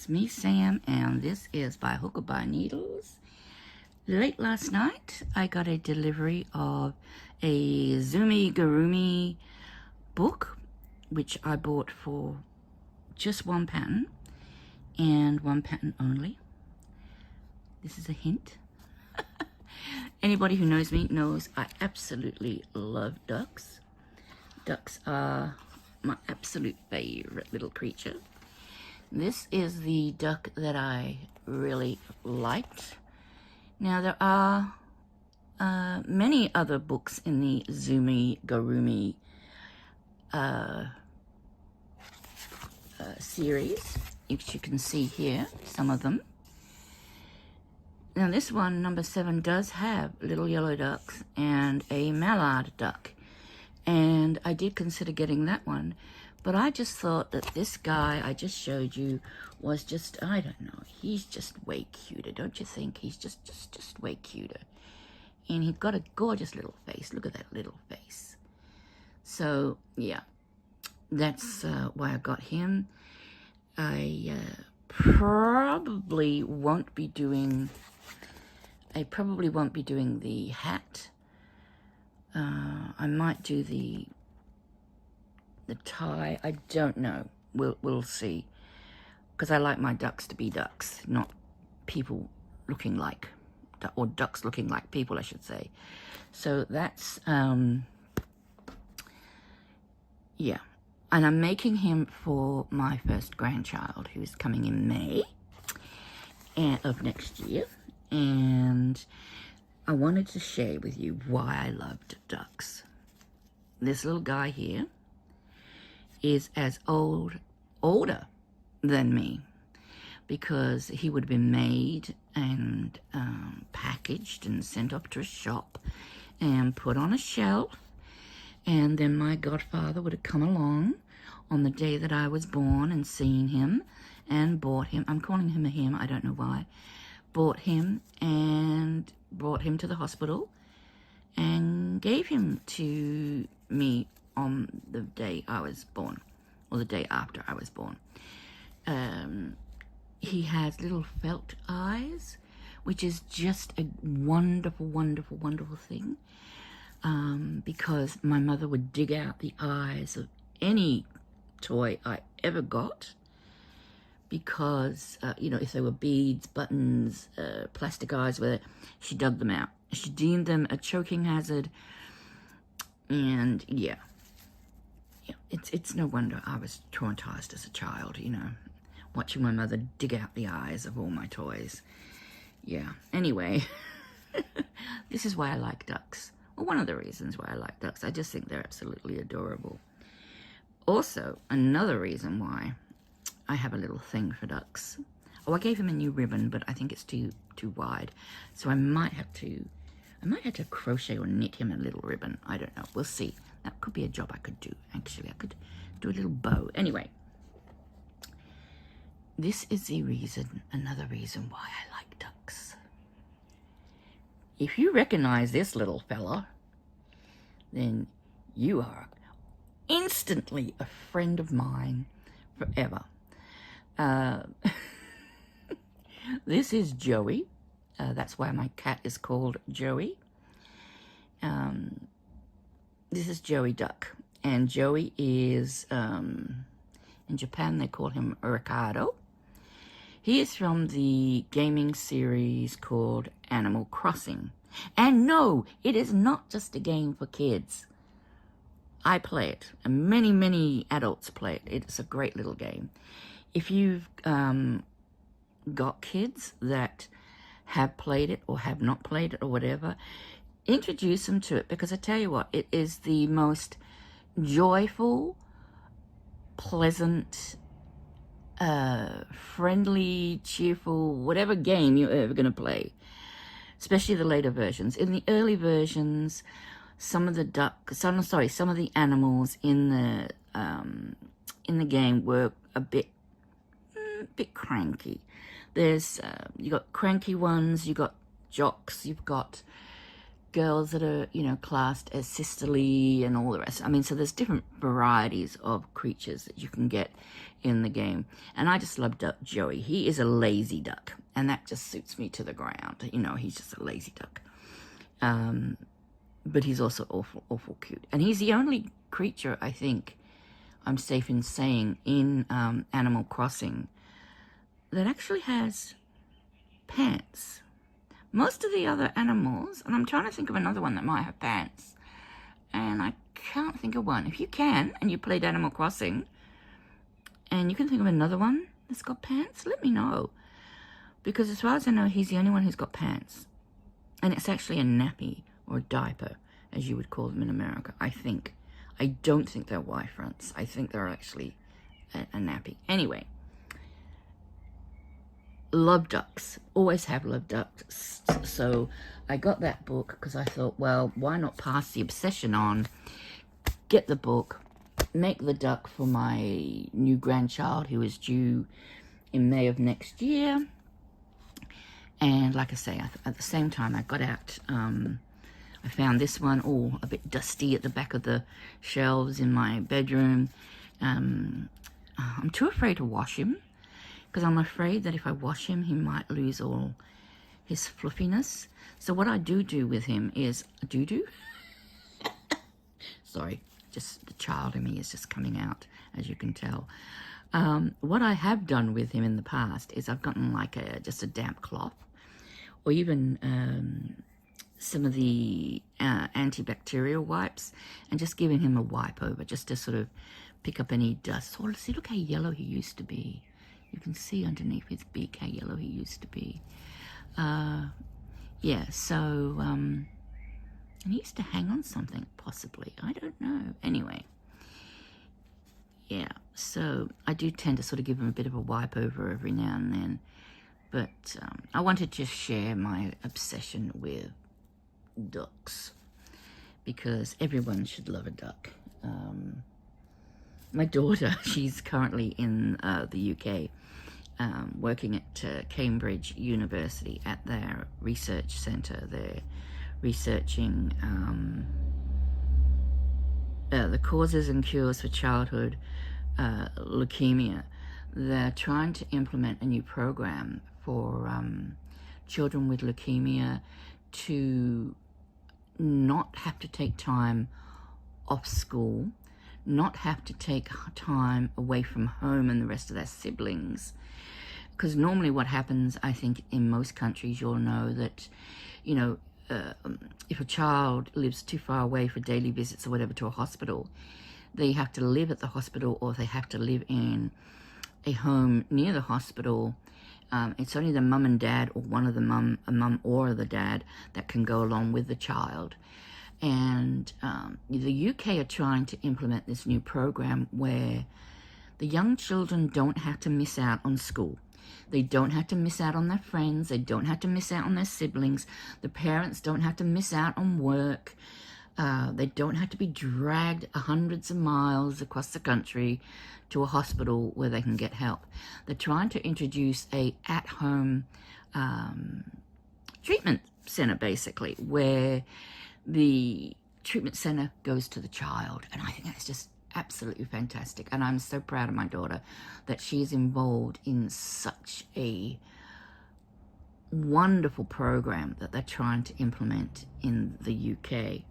it's me, Sam, and this is By Hook or By Needles. Late last night, I got a delivery of a Zumi Gurumi book, which I bought for just one pattern, and one pattern only. This is a hint. Anybody who knows me knows I absolutely love ducks. Ducks are my absolute favorite little creature. This is the duck that I really liked. Now there are many other books in the Zumi Gurumi series, which you can see here, some of them. Now this one, number 7, does have little yellow ducks and a mallard duck. And I did consider getting that one, but I just thought that this guy I just showed you was just, I don't know, he's just way cuter, don't you think? He's just way cuter. And he's got a gorgeous little face. Look at that little face. So, yeah, that's why I got him. I probably won't be doing the hat. I might do the tie. I don't know. We'll see. Because I like my ducks to be ducks, not people looking like, or ducks looking like people, I should say. So that's, yeah. And I'm making him for my first grandchild, who's coming in May of next year. And I wanted to share with you why I loved ducks. This little guy here is as older than me, because he would have been made and packaged and sent off to a shop and put on a shelf, and then my godfather would have come along on the day that I was born and seen him and bought him. I'm calling him a him, I don't know why. Bought him and brought him to the hospital and gave him to me on the day I was born, or the day after I was born. He has little felt eyes, which is just a wonderful, wonderful, wonderful thing, because my mother would dig out the eyes of any toy I ever got, because, you know, if they were beads, buttons, plastic eyes, she dug them out. She deemed them a choking hazard, and yeah, it's no wonder I was traumatized as a child, you know, watching my mother dig out the eyes of all my toys. Yeah, anyway, this is why I like ducks. Well, one of the reasons why I like ducks, I just think they're absolutely adorable. Also, another reason why I have a little thing for ducks. Oh, I gave him a new ribbon, but I think it's too wide. So I might have to crochet or knit him a little ribbon. I don't know. We'll see. That could be a job I could do. Actually, I could do a little bow. Anyway, this is another reason why I like ducks. If you recognize this little fella, then you are instantly a friend of mine forever. This is Joey. That's why my cat is called Joey. This is Joey Duck. And Joey is, in Japan they call him Ricardo. He is from the gaming series called Animal Crossing. And no, it is not just a game for kids. I play it, and many, many adults play it. It's a great little game. If you've got kids that have played it or have not played it or whatever, introduce them to it, because I tell you what, it is the most joyful, pleasant, friendly, cheerful, whatever game you're ever going to play, especially the later versions. In the early versions, some of the animals in the game were a bit cranky. There's you got cranky ones, you got jocks, you've got girls that are, you know, classed as sisterly and all the rest. I mean, so there's different varieties of creatures that you can get in the game. And I just love Duck Joey. He is a lazy duck, and that just suits me to the ground. You know, he's just a lazy duck. But he's also awful, awful cute. And he's the only creature, I think, I'm safe in saying, in Animal Crossing that actually has pants. Most of the other animals, and I'm trying to think of another one that might have pants, and I can't think of one. If you can, and you played Animal Crossing, and you can think of another one that's got pants, let me know. Because as far as I know, he's the only one who's got pants. And it's actually a nappy, or a diaper, as you would call them in America, I think. I don't think they're Y-fronts. I think they're actually a nappy. Anyway. Love ducks. Always have loved ducks. So I got that book because I thought, well, why not pass the obsession on, get the book, make the duck for my new grandchild who is due in May of next year. And like I say, at the same time, I got out, I found this one, a bit dusty at the back of the shelves in my bedroom. I'm too afraid to wash him, because I'm afraid that if I wash him, he might lose all his fluffiness. So what I do with him is, sorry, just the child in me is just coming out, as you can tell. What I have done with him in the past is I've gotten like just a damp cloth, or even some of the antibacterial wipes, and just giving him a wipe over, just to sort of pick up any dust. So see, look how yellow he used to be. You can see underneath his beak how yellow he used to be. Yeah, so, and he used to hang on something, possibly. I don't know. Anyway, yeah, so I do tend to sort of give him a bit of a wipe over every now and then. But I wanted to share my obsession with ducks, because everyone should love a duck. My daughter, she's currently in the UK, working at Cambridge University at their research centre. They're researching the causes and cures for childhood leukemia. They're trying to implement a new program for children with leukemia to not have to take time off school, not have to take time away from home and the rest of their siblings. Because normally what happens, I think, in most countries, you'll know that, you know, if a child lives too far away for daily visits or whatever to a hospital, they have to live at the hospital, or they have to live in a home near the hospital. It's only the mum and dad, or one of the a mum or the dad, that can go along with the child. And the UK are trying to implement this new program where the young children don't have to miss out on school. They don't have to miss out on their friends. They don't have to miss out on their siblings. The parents don't have to miss out on work. They don't have to be dragged hundreds of miles across the country to a hospital where they can get help. They're trying to introduce a at-home treatment center, basically, where the treatment center goes to the child. And I think that's just absolutely fantastic. And I'm so proud of my daughter that she is involved in such a wonderful program that they're trying to implement in the UK.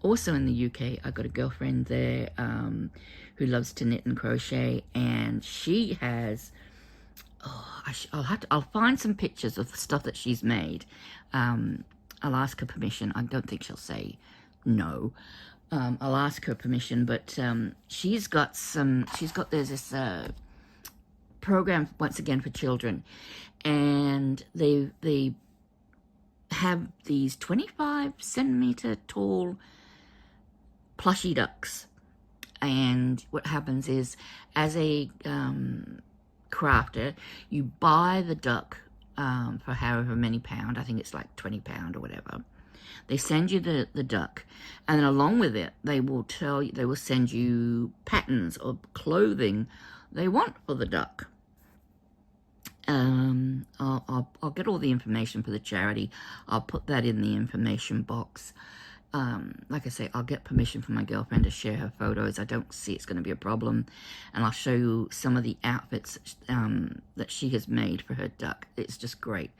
Also in the UK, I got a girlfriend there who loves to knit and crochet, and she has, I'll find some pictures of the stuff that she's made. I'll ask her permission. I don't think she'll say no. I'll ask her permission, but there's this program, once again, for children, and they have these 25 centimeter tall plushy ducks. And what happens is, as a crafter, you buy the duck for however many pound. I think it's like £20 or whatever. They send you the duck, and then along with it, they will send you patterns of clothing they want for the duck. I'll get all the information for the charity. I'll put that in the information box. Like I say, I'll get permission from my girlfriend to share her photos. I don't see it's going to be a problem. And I'll show you some of the outfits that she has made for her duck. It's just great.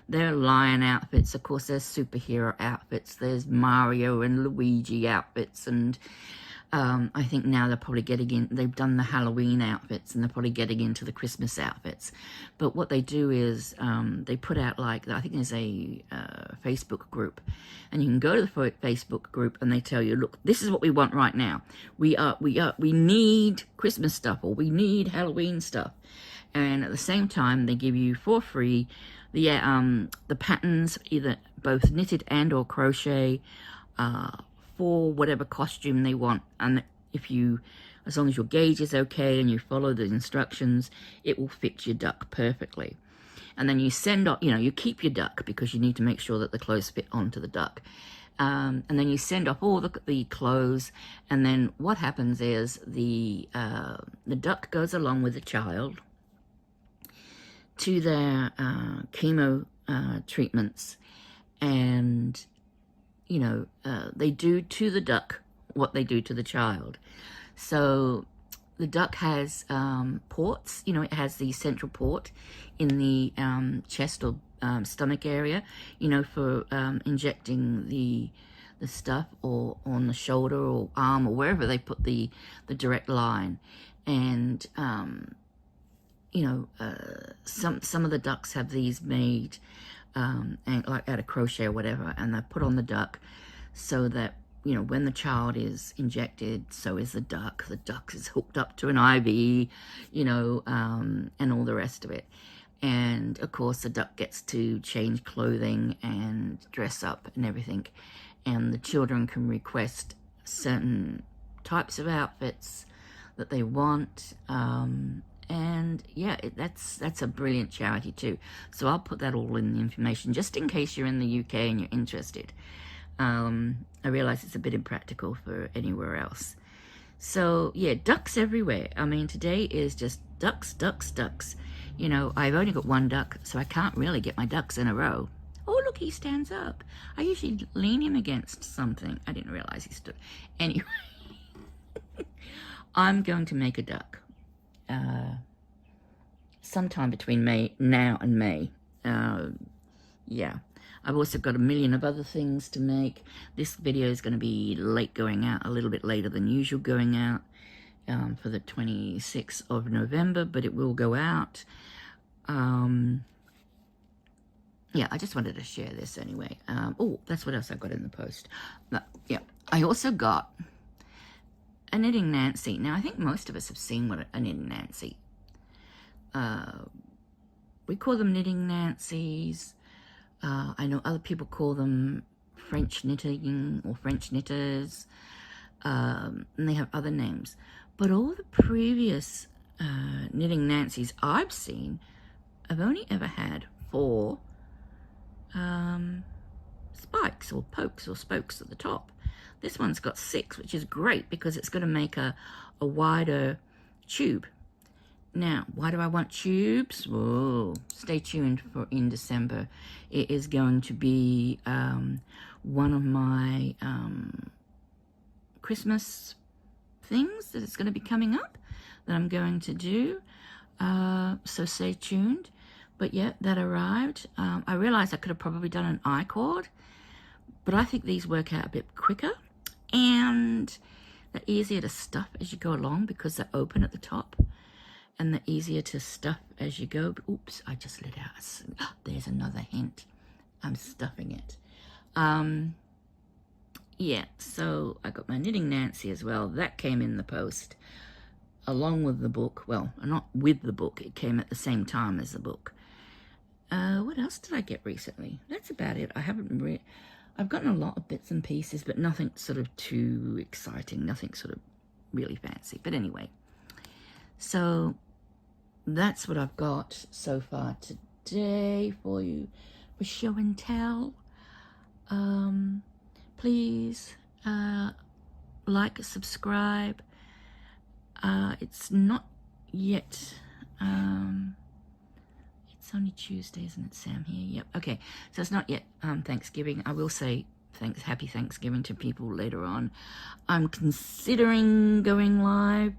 They're lion outfits. Of course, there's superhero outfits. There's Mario and Luigi outfits. And I think now they're probably getting in, they've done the Halloween outfits and they're probably getting into the Christmas outfits. But what they do is they put out, like, I think there's a Facebook group, and you can go to the Facebook group and they tell you, look, this is what we want right now. We need Christmas stuff, or we need Halloween stuff. And at the same time, they give you for free the patterns, either both knitted and or crochet, for whatever costume they want. And if you, as long as your gauge is okay and you follow the instructions, it will fit your duck perfectly. And then you send off, you keep your duck because you need to make sure that the clothes fit onto the duck. And then you send off all the clothes, and then what happens is the duck goes along with the child to their chemo treatments, and they do to the duck what they do to the child. So the duck has ports, it has the central port in the chest or stomach area, for injecting the stuff, or on the shoulder or arm or wherever they put the direct line. And some of the ducks have these made and like out of crochet or whatever, and they're put on the duck so that when the child is injected, so is the duck. The duck is hooked up to an IV, and all the rest of it. And of course the duck gets to change clothing and dress up and everything, and the children can request certain types of outfits that they want. And yeah, that's a brilliant charity too. So I'll put that all in the information, just in case you're in the UK and you're interested. I realize it's a bit impractical for anywhere else. So yeah, ducks everywhere. I mean, today is just ducks, ducks, ducks. I've only got one duck, so I can't really get my ducks in a row. Oh, look, he stands up. I usually lean him against something. I didn't realize he stood. Anyway, I'm going to make a duck. Sometime between now and May. Yeah, I've also got a million of other things to make. This video is going to be late going out, a little bit later than usual going out, for the 26th of November, but it will go out. Yeah, I just wanted to share this anyway. Oh, that's what else I got in the post. Yeah, I also got a Knitting Nancy. Now, I think most of us have seen what a Knitting Nancy. We call them Knitting Nancies. I know other people call them French knitting or French knitters. And they have other names. But all the previous Knitting Nancies I've seen, I've only ever had 4 spikes or pokes or spokes at the top. This one's got 6, which is great because it's going to make a wider tube. Now, why do I want tubes? Whoa, stay tuned for in December. It is going to be one of my Christmas things that is going to be coming up that I'm going to do. So stay tuned. But yeah, that arrived. I realized I could have probably done an I-cord, but I think these work out a bit quicker, and they're easier to stuff as you go along because they're open at the top, and they're easier to stuff as you go. Oops, I just let out. There's another hint. I'm stuffing it. Yeah, so I got my Knitting Nancy as well. That came in the post along with the book. Well, not with the book. It came at the same time as the book. What else did I get recently? That's about it. I've gotten a lot of bits and pieces, but nothing sort of too exciting. Nothing sort of really fancy. But anyway, so that's what I've got so far today for you for show and tell. Please like, subscribe. It's not yet It's only Tuesday, isn't it, Sam? Here, yep. Okay, so it's not yet Thanksgiving. I will say happy Thanksgiving to people later on. I'm considering going live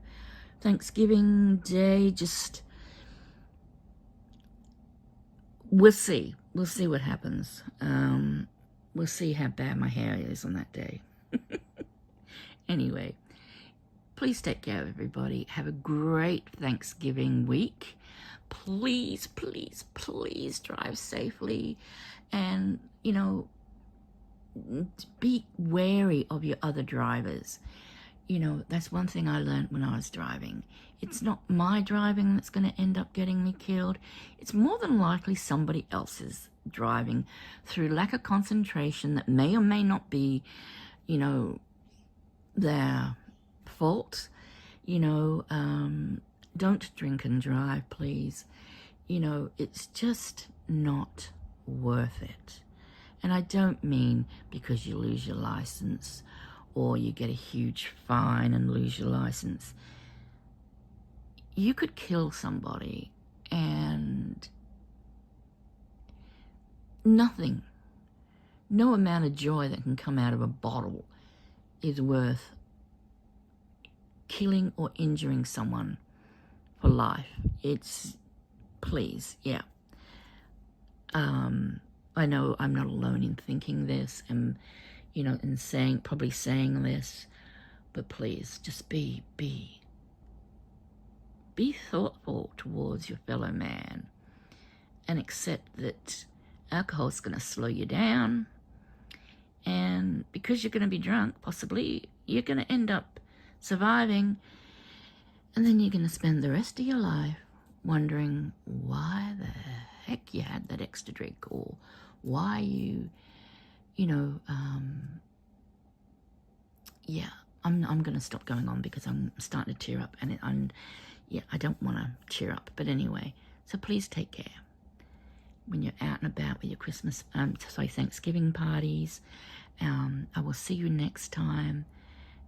Thanksgiving Day. Just we'll see. We'll see what happens. We'll see how bad my hair is on that day. Anyway, please take care of everybody. Have a great Thanksgiving week. Please, please, please drive safely, and, you know, be wary of your other drivers. You know, that's one thing I learned when I was driving. It's not my driving that's going to end up getting me killed. It's more than likely somebody else's driving through lack of concentration that may or may not be, you know, their fault. You know, don't drink and drive, please. You know, it's just not worth it. And I don't mean because you lose your license or you get a huge fine and lose your license. You could kill somebody, and nothing, no amount of joy that can come out of a bottle is worth killing or injuring someone for life. It's, please, yeah. I know I'm not alone in thinking this and, you know, and probably saying this, but please just be thoughtful towards your fellow man, and accept that alcohol's going to slow you down, and because you're going to be drunk, possibly you're going to end up surviving, and then you're going to spend the rest of your life wondering why the heck you had that extra drink, or why you know, yeah, I'm going to stop going on because I'm starting to tear up, and yeah, I don't want to cheer up, but anyway, so please take care when you're out and about with your Thanksgiving parties. I will see you next time.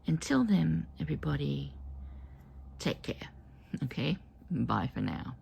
Until then, everybody, take care, okay? Bye for now.